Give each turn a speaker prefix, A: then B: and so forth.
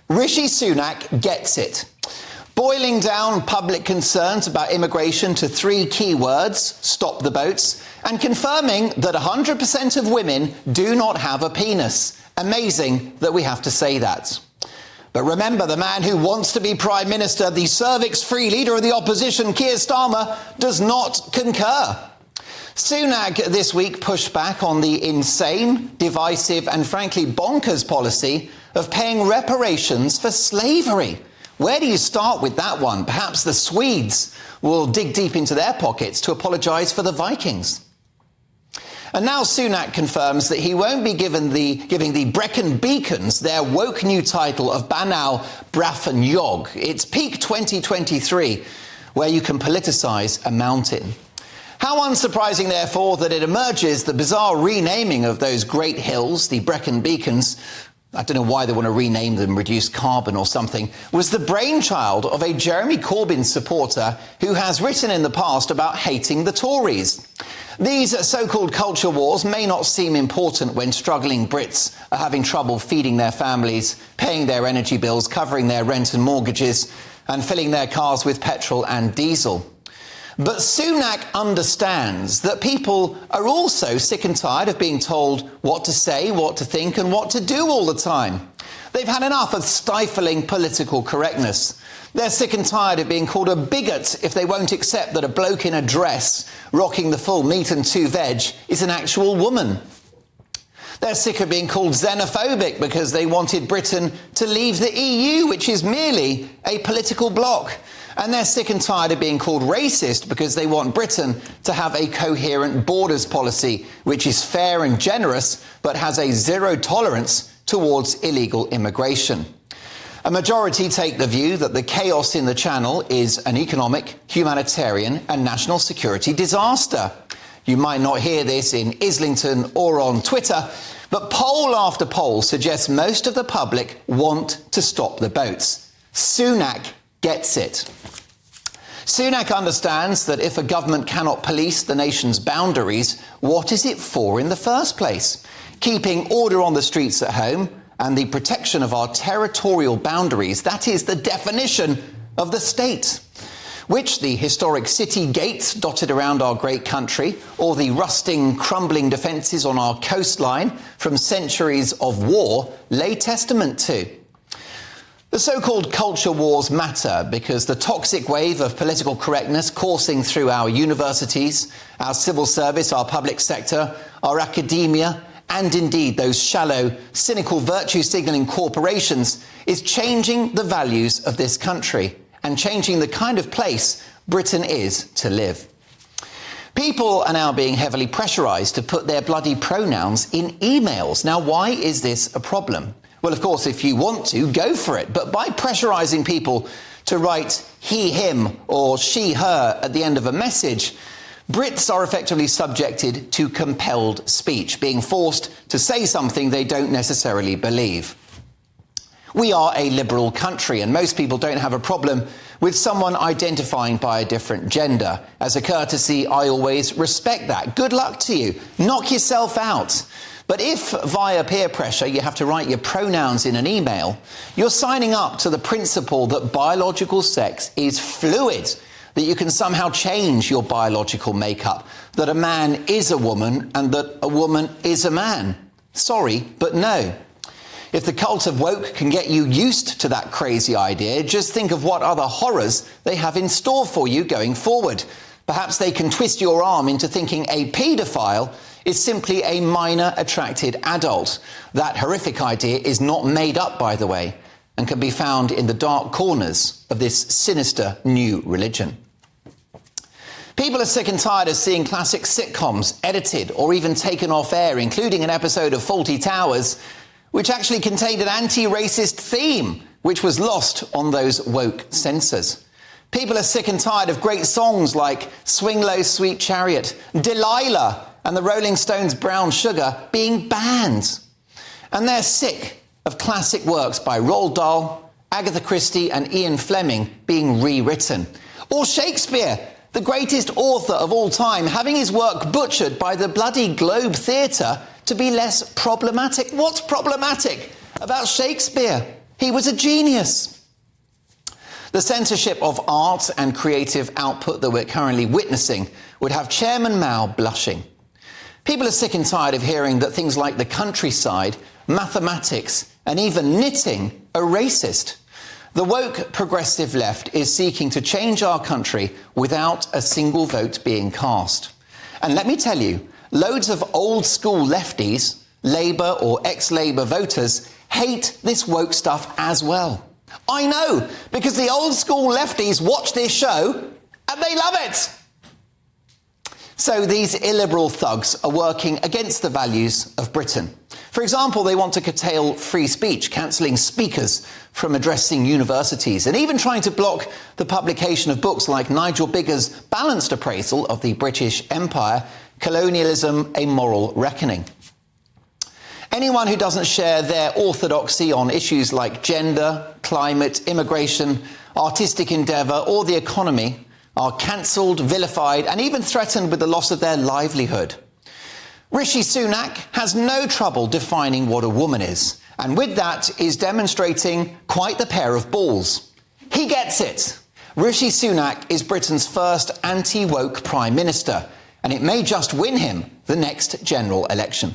A: Rishi Sunak gets it. Boiling down public concerns about immigration to three key words: stop the boats, and confirming that 100% of women do not have a penis. Amazing that we have to say that. But remember, the man who wants to be Prime Minister, the cervix-free leader of the opposition, Keir Starmer, does not concur. Sunak this week pushed back on the insane, divisive and frankly bonkers policy of paying reparations for slavery. Where do you start with that one? Perhaps the Swedes will dig deep into their pockets to apologise for the Vikings. And now Sunak confirms that he won't be giving the Brecon Beacons their woke new title of Banal Braffen Yog. It's peak 2023, where you can politicise a mountain. How unsurprising, therefore, that it emerges the bizarre renaming of those great hills, the Brecon Beacons, I don't know why they want to rename them, reduce carbon or something, was the brainchild of a Jeremy Corbyn supporter who has written in the past about hating the Tories. These so-called culture wars may not seem important when struggling Brits are having trouble feeding their families, paying their energy bills, covering their rent and mortgages, and filling their cars with petrol and diesel. But Sunak understands that people are also sick and tired of being told what to say, what to think and what to do all the time. They've had enough of stifling political correctness. They're sick and tired of being called a bigot if they won't accept that a bloke in a dress rocking the full meat and two veg is an actual woman. They're sick of being called xenophobic because they wanted Britain to leave the EU, which is merely a political bloc. And they're sick and tired of being called racist because they want Britain to have a coherent borders policy, which is fair and generous, but has a zero tolerance towards illegal immigration. A majority take the view that the chaos in the Channel is an economic, humanitarian and national security disaster. You might not hear this in Islington or on Twitter, but poll after poll suggests most of the public want to stop the boats. Sunak gets it. Sunak understands that if a government cannot police the nation's boundaries, what is it for in the first place? Keeping order on the streets at home and the protection of our territorial boundaries, that is the definition of the state. Which the historic city gates dotted around our great country, or the rusting, crumbling defences on our coastline from centuries of war, lay testament to. The so-called culture wars matter because the toxic wave of political correctness coursing through our universities, our civil service, our public sector, our academia, and indeed those shallow, cynical virtue-signalling corporations is changing the values of this country and changing the kind of place Britain is to live. People are now being heavily pressurised to put their bloody pronouns in emails. Now, why is this a problem? Well, of course, if you want to, go for it. But by pressurising people to write he, him or she, her at the end of a message, Brits are effectively subjected to compelled speech, being forced to say something they don't necessarily believe. We are a liberal country, and most people don't have a problem with someone identifying by a different gender. As a courtesy, I always respect that. Good luck to you. Knock yourself out. But if, via peer pressure, you have to write your pronouns in an email, you're signing up to the principle that biological sex is fluid, that you can somehow change your biological makeup, that a man is a woman and that a woman is a man. Sorry, but no. If the cult of woke can get you used to that crazy idea, just think of what other horrors they have in store for you going forward. Perhaps they can twist your arm into thinking a paedophile is simply a minor attracted adult. That horrific idea is not made up, by the way, and can be found in the dark corners of this sinister new religion. People are sick and tired of seeing classic sitcoms edited or even taken off air, including an episode of Fawlty Towers, which actually contained an anti-racist theme, which was lost on those woke censors. People are sick and tired of great songs like Swing Low, Sweet Chariot, Delilah, and the Rolling Stones' Brown Sugar being banned. And they're sick of classic works by Roald Dahl, Agatha Christie and Ian Fleming being rewritten. Or Shakespeare, the greatest author of all time, having his work butchered by the bloody Globe Theatre to be less problematic. What's problematic about Shakespeare? He was a genius. The censorship of art and creative output that we're currently witnessing would have Chairman Mao blushing. People are sick and tired of hearing that things like the countryside, mathematics, and even knitting are racist. The woke progressive left is seeking to change our country without a single vote being cast. And let me tell you, loads of old school lefties, Labour or ex-Labour voters, hate this woke stuff as well. I know, because the old school lefties watch this show and they love it. So these illiberal thugs are working against the values of Britain. For example, they want to curtail free speech, cancelling speakers from addressing universities, and even trying to block the publication of books like Nigel Biggar's balanced appraisal of the British Empire, Colonialism, A Moral Reckoning. Anyone who doesn't share their orthodoxy on issues like gender, climate, immigration, artistic endeavour or the economy are cancelled, vilified and even threatened with the loss of their livelihood. Rishi Sunak has no trouble defining what a woman is, and with that is demonstrating quite the pair of balls. He gets it. Rishi Sunak is Britain's first anti-woke Prime Minister, and it may just win him the next general election.